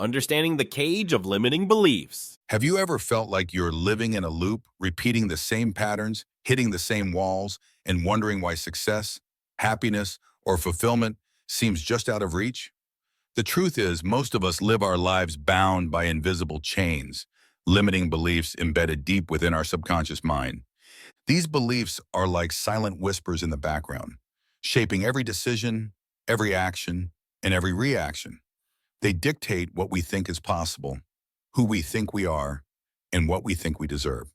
understanding the cage of limiting beliefs. Have you ever felt like you're living in a loop, repeating the same patterns, hitting the same walls, and wondering why success, happiness, or fulfillment seems just out of reach? The truth is, most of us live our lives bound by invisible chains, limiting beliefs embedded deep within our subconscious mind. These beliefs are like silent whispers in the background, shaping every decision, every action, and every reaction. They dictate what we think is possible, who we think we are, and what we think we deserve.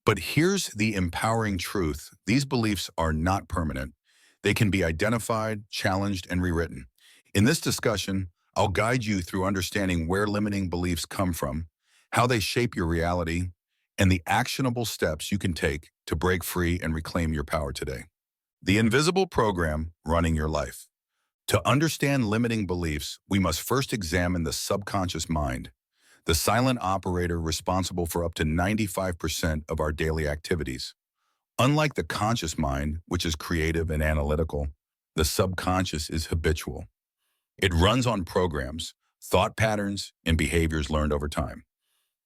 But here's the empowering truth. These beliefs are not permanent. They can be identified, challenged, and rewritten. In this discussion, I'll guide you through understanding where limiting beliefs come from, how they shape your reality, and the actionable steps you can take to break free and reclaim your power today. The invisible program running your life. To understand limiting beliefs, we must first examine the subconscious mind, the silent operator responsible for up to 95% of our daily activities. Unlike the conscious mind, which is creative and analytical, the subconscious is habitual. It runs on programs, thought patterns, and behaviors learned over time.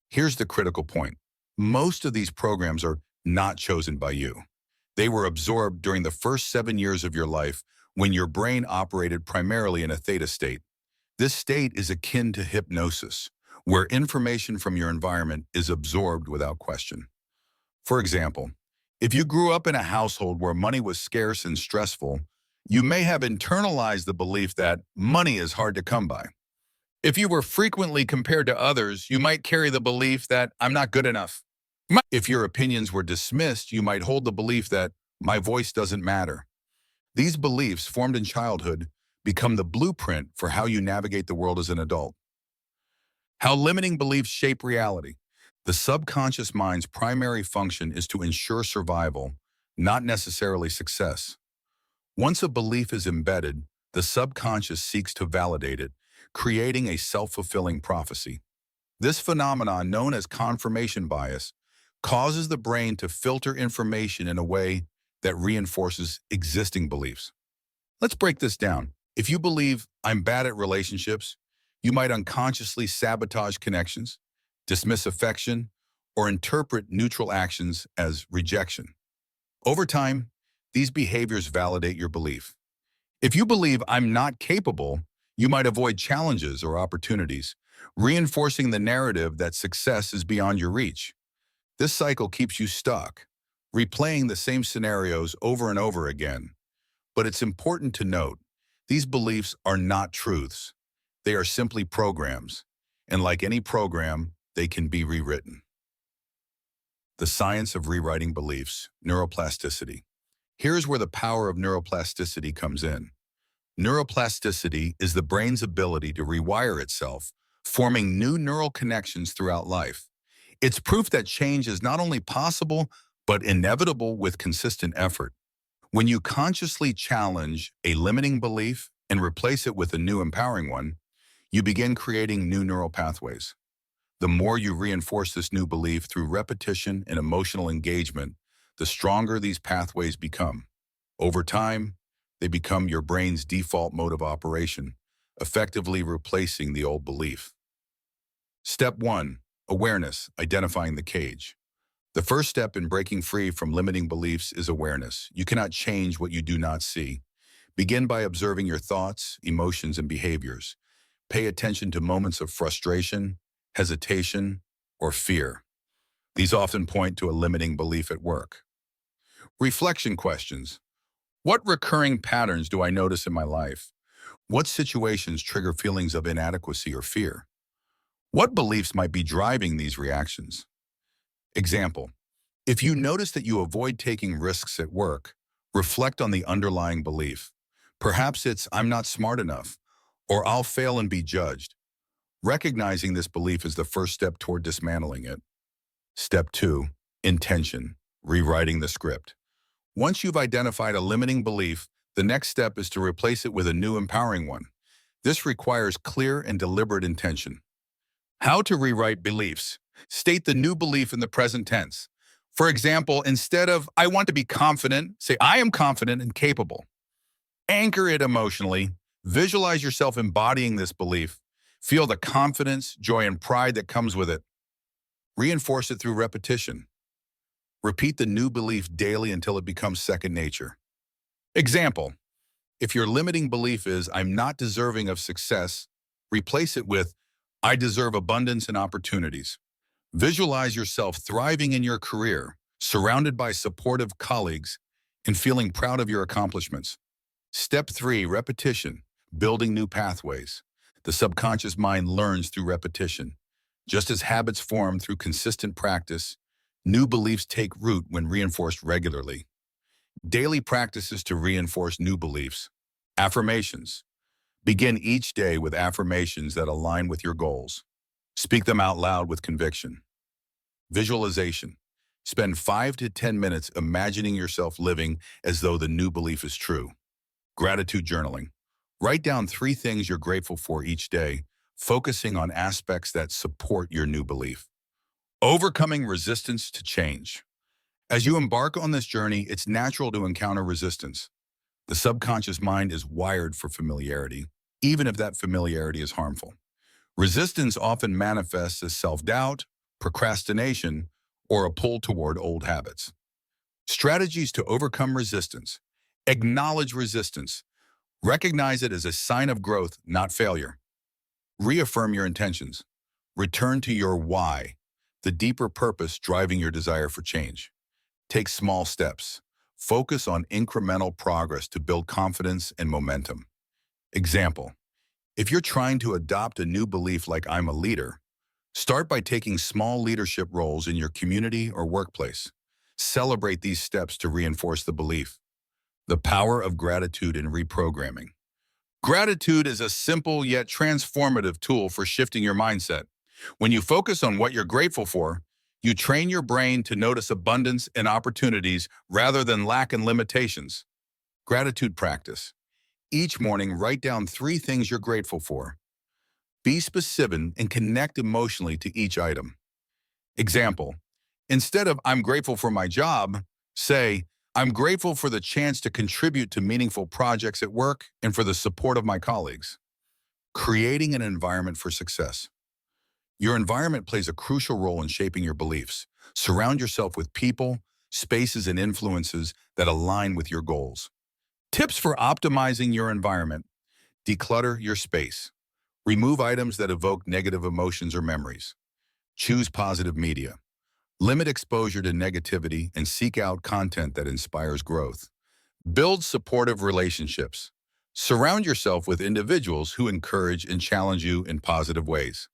Here's the critical point. Most of these programs are not chosen by you. They were absorbed during the first 7 years of your life when your brain operated primarily in a theta state. This state is akin to hypnosis, where information from your environment is absorbed without question. For example, if you grew up in a household where money was scarce and stressful, you may have internalized the belief that money is hard to come by. If you were frequently compared to others, you might carry the belief that I'm not good enough. If your opinions were dismissed, you might hold the belief that my voice doesn't matter. These beliefs, formed in childhood, become the blueprint for how you navigate the world as an adult. How limiting beliefs shape reality. The subconscious mind's primary function is to ensure survival, not necessarily success. Once a belief is embedded, the subconscious seeks to validate it, creating a self-fulfilling prophecy. This phenomenon, known as confirmation bias, causes the brain to filter information in a way that reinforces existing beliefs. Let's break this down. If you believe I'm bad at relationships, you might unconsciously sabotage connections, dismiss affection, or interpret neutral actions as rejection. Over time, these behaviors validate your belief. If you believe I'm not capable, you might avoid challenges or opportunities, reinforcing the narrative that success is beyond your reach. This cycle keeps you stuck, replaying the same scenarios over and over again. But it's important to note, these beliefs are not truths. They are simply programs, and like any program, they can be rewritten. The science of rewriting beliefs, neuroplasticity. Here's where the power of neuroplasticity comes in. Neuroplasticity is the brain's ability to rewire itself, forming new neural connections throughout life. It's proof that change is not only possible, but inevitable with consistent effort. When you consciously challenge a limiting belief and replace it with a new empowering one, you begin creating new neural pathways. The more you reinforce this new belief through repetition and emotional engagement, the stronger these pathways become. Over time, they become your brain's default mode of operation, effectively replacing the old belief. Step 1. Awareness, identifying the cage. The first step in breaking free from limiting beliefs is awareness. You cannot change what you do not see. Begin by observing your thoughts, emotions, and behaviors. Pay attention to moments of frustration, hesitation, or fear. These often point to a limiting belief at work. Reflection questions. What recurring patterns do I notice in my life? What situations trigger feelings of inadequacy or fear? What beliefs might be driving these reactions? Example, if you notice that you avoid taking risks at work, reflect on the underlying belief. Perhaps it's I'm not smart enough, or I'll fail and be judged. Recognizing this belief is the first step toward dismantling it. Step 2. Intention, rewriting the script. Once you've identified a limiting belief, the next step is to replace it with a new empowering one. This requires clear and deliberate intention. How to rewrite beliefs. State the new belief in the present tense. For example, instead of I want to be confident, say I am confident and capable. Anchor it emotionally. Visualize yourself embodying this belief. Feel the confidence, joy, and pride that comes with it. Reinforce it through repetition. Repeat the new belief daily until it becomes second nature. Example, if your limiting belief is, I'm not deserving of success, replace it with, I deserve abundance and opportunities. Visualize yourself thriving in your career, surrounded by supportive colleagues, and feeling proud of your accomplishments. Step 3, repetition, building new pathways. The subconscious mind learns through repetition. Just as habits form through consistent practice, new beliefs take root when reinforced regularly. Daily practices to reinforce new beliefs. Affirmations. Begin each day with affirmations that align with your goals. Speak them out loud with conviction. Visualization. Spend 5 to 10 minutes imagining yourself living as though the new belief is true. Gratitude journaling. Write down 3 things you're grateful for each day, focusing on aspects that support your new belief. Overcoming resistance to change. As you embark on this journey, it's natural to encounter resistance. The subconscious mind is wired for familiarity, even if that familiarity is harmful. Resistance often manifests as self-doubt, procrastination, or a pull toward old habits. Strategies to overcome resistance. Acknowledge resistance. Recognize it as a sign of growth, not failure. Reaffirm your intentions. Return to your why, the deeper purpose driving your desire for change. Take small steps. Focus on incremental progress to build confidence and momentum. Example, if you're trying to adopt a new belief like I'm a leader, start by taking small leadership roles in your community or workplace. Celebrate these steps to reinforce the belief. The power of gratitude in reprogramming. Gratitude is a simple yet transformative tool for shifting your mindset. When you focus on what you're grateful for, you train your brain to notice abundance and opportunities rather than lack and limitations. Gratitude practice. Each morning, write down 3 things you're grateful for. Be specific and connect emotionally to each item. Example, instead of I'm grateful for my job, say, I'm grateful for the chance to contribute to meaningful projects at work and for the support of my colleagues. Creating an environment for success. Your environment plays a crucial role in shaping your beliefs. Surround yourself with people, spaces, and influences that align with your goals. Tips for optimizing your environment. Declutter your space. Remove items that evoke negative emotions or memories. Choose positive media. Limit exposure to negativity and seek out content that inspires growth. Build supportive relationships. Surround yourself with individuals who encourage and challenge you in positive ways.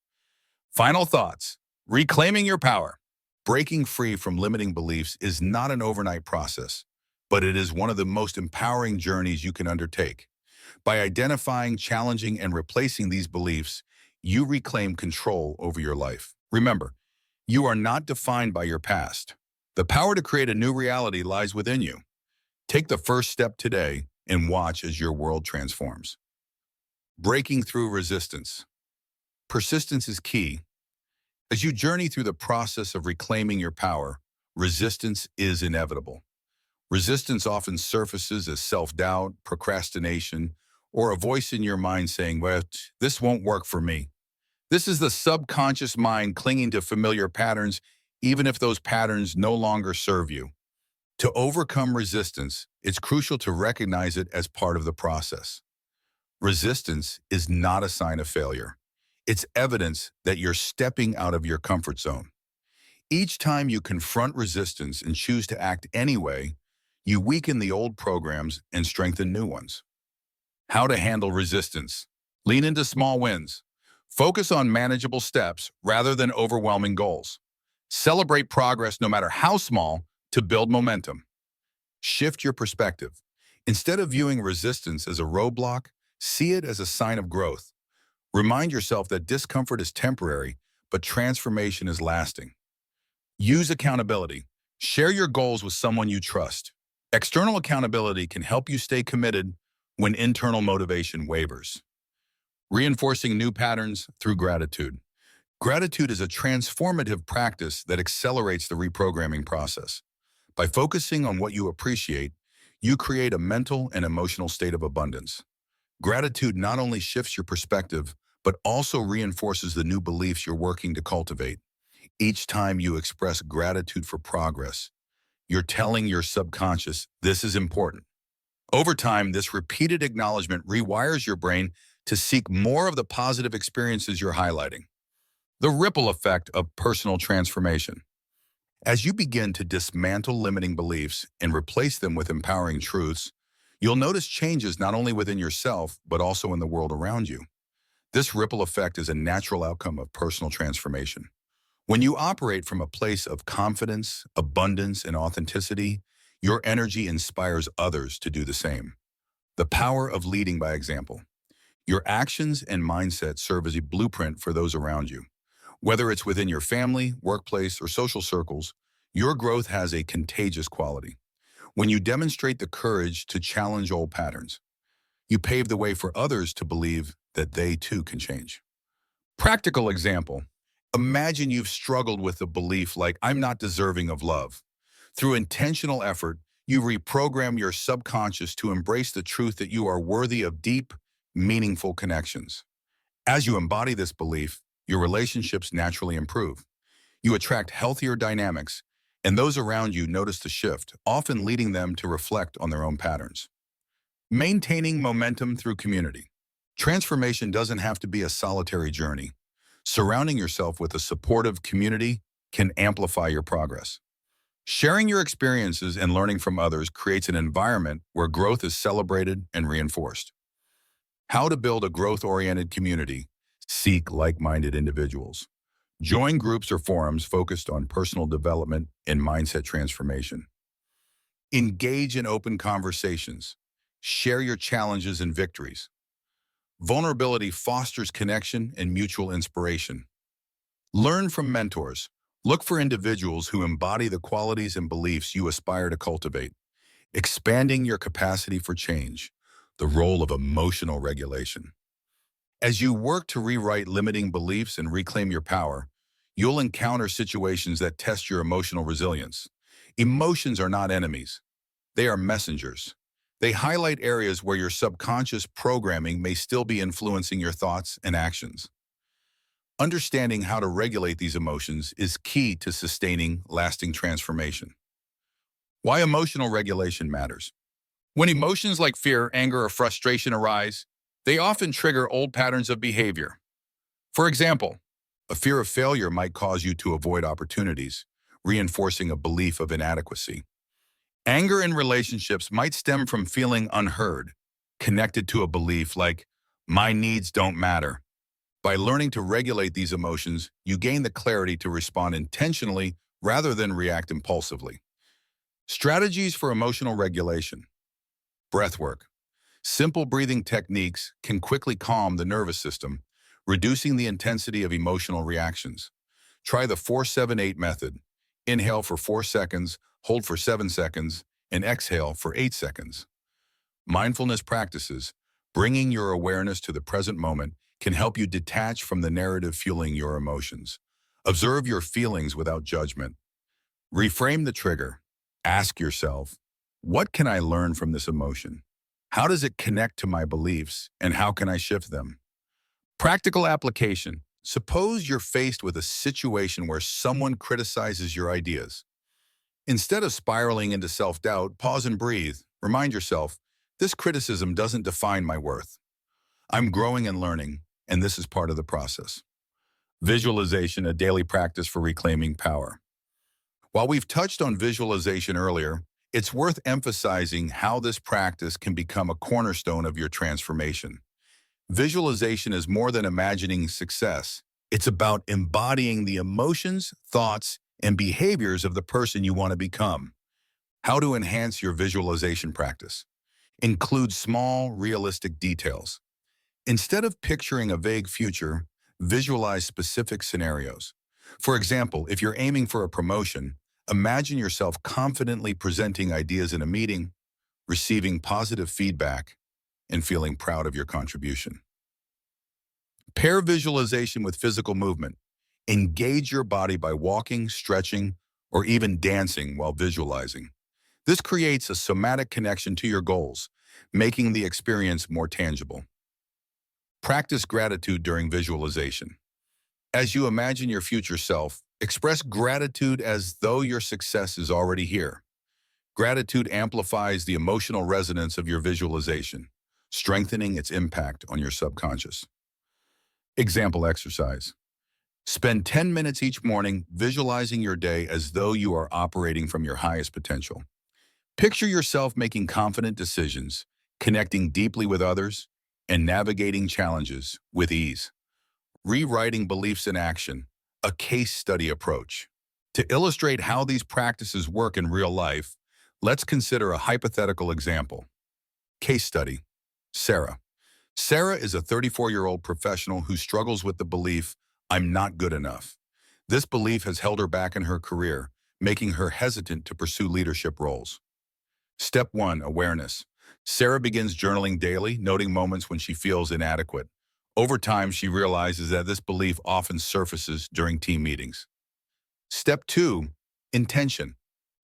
Final thoughts. Reclaiming your power. Breaking free from limiting beliefs is not an overnight process, but it is one of the most empowering journeys you can undertake. By identifying, challenging, and replacing these beliefs, you reclaim control over your life. Remember, you are not defined by your past. The power to create a new reality lies within you. Take the first step today and watch as your world transforms. Breaking through resistance. Persistence is key. As you journey through the process of reclaiming your power, resistance is inevitable. Resistance often surfaces as self-doubt, procrastination, or a voice in your mind saying, well, this won't work for me. This is the subconscious mind clinging to familiar patterns, even if those patterns no longer serve you. To overcome resistance, it's crucial to recognize it as part of the process. Resistance is not a sign of failure. It's evidence that you're stepping out of your comfort zone. Each time you confront resistance and choose to act anyway, you weaken the old programs and strengthen new ones. How to handle resistance. Lean into small wins. Focus on manageable steps rather than overwhelming goals. Celebrate progress no matter how small to build momentum. Shift your perspective. Instead of viewing resistance as a roadblock, see it as a sign of growth. Remind yourself that discomfort is temporary, but transformation is lasting. Use accountability. Share your goals with someone you trust. External accountability can help you stay committed when internal motivation wavers. Reinforcing new patterns through gratitude. Gratitude is a transformative practice that accelerates the reprogramming process. By focusing on what you appreciate, you create a mental and emotional state of abundance. Gratitude not only shifts your perspective, but also reinforces the new beliefs you're working to cultivate. Each time you express gratitude for progress, you're telling your subconscious this is important. Over time, this repeated acknowledgement rewires your brain to seek more of the positive experiences you're highlighting. The ripple effect of personal transformation. As you begin to dismantle limiting beliefs and replace them with empowering truths, you'll notice changes not only within yourself, but also in the world around you. This ripple effect is a natural outcome of personal transformation. When you operate from a place of confidence, abundance, and authenticity, your energy inspires others to do the same. The power of leading by example. Your actions and mindset serve as a blueprint for those around you. Whether it's within your family, workplace, or social circles, your growth has a contagious quality. When you demonstrate the courage to challenge old patterns, you pave the way for others to believe that they too can change. Practical example. Imagine you've struggled with a belief like, I'm not deserving of love. Through intentional effort, you reprogram your subconscious to embrace the truth that you are worthy of deep, meaningful connections. As you embody this belief, your relationships naturally improve. You attract healthier dynamics, and those around you notice the shift, often leading them to reflect on their own patterns. Maintaining momentum through community. Transformation doesn't have to be a solitary journey. Surrounding yourself with a supportive community can amplify your progress. Sharing your experiences and learning from others creates an environment where growth is celebrated and reinforced. How to build a growth-oriented community. Seek like-minded individuals. Join groups or forums focused on personal development and mindset transformation. Engage in open conversations. Share your challenges and victories. Vulnerability fosters connection and mutual inspiration. Learn from mentors. Look for individuals who embody the qualities and beliefs you aspire to cultivate. Expanding your capacity for change. The role of emotional regulation. As you work to rewrite limiting beliefs and reclaim your power, you'll encounter situations that test your emotional resilience. Emotions are not enemies. They are messengers. They highlight areas where your subconscious programming may still be influencing your thoughts and actions. Understanding how to regulate these emotions is key to sustaining lasting transformation. Why emotional regulation matters. When emotions like fear, anger, or frustration arise, they often trigger old patterns of behavior. For example, a fear of failure might cause you to avoid opportunities, reinforcing a belief of inadequacy. Anger in relationships might stem from feeling unheard, connected to a belief like, my needs don't matter. By learning to regulate these emotions, you gain the clarity to respond intentionally rather than react impulsively. Strategies for emotional regulation. Breathwork. Simple breathing techniques can quickly calm the nervous system, reducing the intensity of emotional reactions. Try the 4-7-8 method. Inhale for 4 seconds, hold for 7 seconds, and exhale for 8 seconds. Mindfulness practices, bringing your awareness to the present moment, can help you detach from the narrative fueling your emotions. Observe your feelings without judgment. Reframe the trigger. Ask yourself, what can I learn from this emotion? How does it connect to my beliefs, and how can I shift them? Practical application. Suppose you're faced with a situation where someone criticizes your ideas. Instead of spiraling into self-doubt, pause and breathe. Remind yourself, this criticism doesn't define my worth. I'm growing and learning, and this is part of the process. Visualization, a daily practice for reclaiming power. While we've touched on visualization earlier, it's worth emphasizing how this practice can become a cornerstone of your transformation. Visualization is more than imagining success. It's about embodying the emotions, thoughts, and behaviors of the person you want to become. How to enhance your visualization practice. Include small, realistic details. Instead of picturing a vague future, visualize specific scenarios. For example, if you're aiming for a promotion, imagine yourself confidently presenting ideas in a meeting, receiving positive feedback, and feeling proud of your contribution. Pair visualization with physical movement. Engage your body by walking, stretching, or even dancing while visualizing. This creates a somatic connection to your goals, making the experience more tangible. Practice gratitude during visualization. As you imagine your future self, express gratitude as though your success is already here. Gratitude amplifies the emotional resonance of your visualization, strengthening its impact on your subconscious. Example exercise. Spend 10 minutes each morning visualizing your day as though you are operating from your highest potential. Picture yourself making confident decisions, connecting deeply with others, and navigating challenges with ease. Rewriting beliefs in action, a case study approach. To illustrate how these practices work in real life, let's consider a hypothetical example. Case study. Sarah. Sarah is a 34-year-old professional who struggles with the belief, "I'm not good enough." This belief has held her back in her career, making her hesitant to pursue leadership roles. Step 1. Awareness. Sarah begins journaling daily, noting moments when she feels inadequate. Over time, she realizes that this belief often surfaces during team meetings. Step 2. Intention.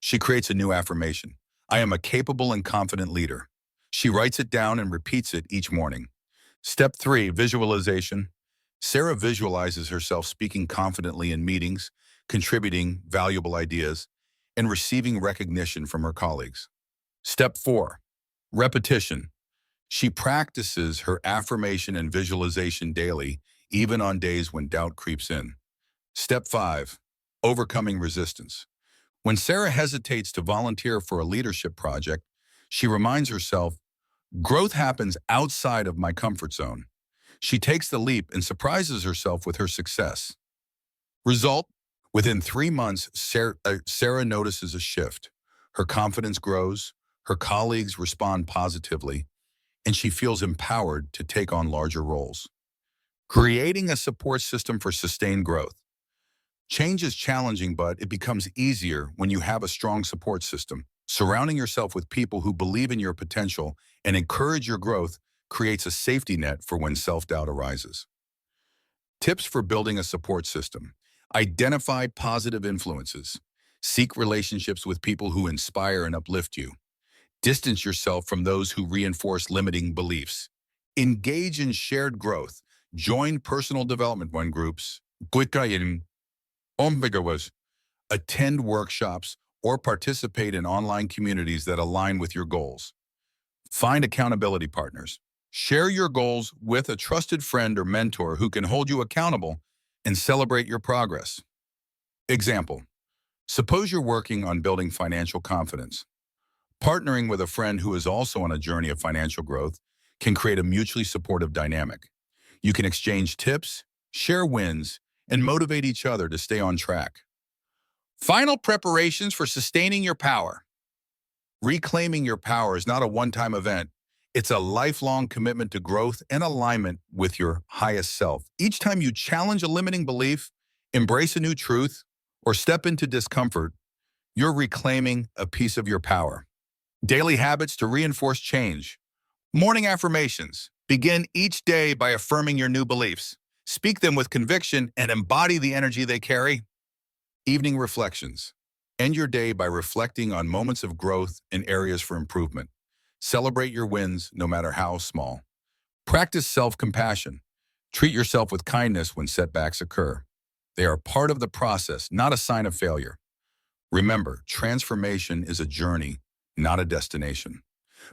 She creates a new affirmation. "I am a capable and confident leader." She writes it down and repeats it each morning. Step 3. Visualization. Sarah visualizes herself speaking confidently in meetings, contributing valuable ideas, and receiving recognition from her colleagues. Step 4. Repetition. She practices her affirmation and visualization daily, even on days when doubt creeps in. Step 5. Overcoming resistance. When Sarah hesitates to volunteer for a leadership project, she reminds herself, "Growth happens outside of my comfort zone." She takes the leap and surprises herself with her success. Result? Within 3 months, Sarah notices a shift. Her confidence grows, her colleagues respond positively, and she feels empowered to take on larger roles. Creating a support system for sustained growth. Change is challenging, but it becomes easier when you have a strong support system. Surrounding yourself with people who believe in your potential and encourage your growth creates a safety net for when self-doubt arises. Tips for building a support system. Identify positive influences. Seek relationships with people who inspire and uplift you. Distance yourself from those who reinforce limiting beliefs. Engage in shared growth. Join personal development groups. Attend workshops or participate in online communities that align with your goals. Find accountability partners. Share your goals with a trusted friend or mentor who can hold you accountable and celebrate your progress. Example. Suppose you're working on building financial confidence. Partnering with a friend who is also on a journey of financial growth can create a mutually supportive dynamic. You can exchange tips, share wins, and motivate each other to stay on track. Final preparations for sustaining your power. Reclaiming your power is not a one-time event. It's a lifelong commitment to growth and alignment with your highest self. Each time you challenge a limiting belief, embrace a new truth, or step into discomfort, you're reclaiming a piece of your power. Daily habits to reinforce change. Morning affirmations. Begin each day by affirming your new beliefs. Speak them with conviction and embody the energy they carry. Evening reflections. End your day by reflecting on moments of growth and areas for improvement. Celebrate your wins, no matter how small. Practice self-compassion. Treat yourself with kindness when setbacks occur. They are part of the process, not a sign of failure. Remember, transformation is a journey, not a destination.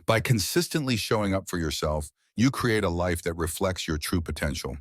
By consistently showing up for yourself, you create a life that reflects your true potential.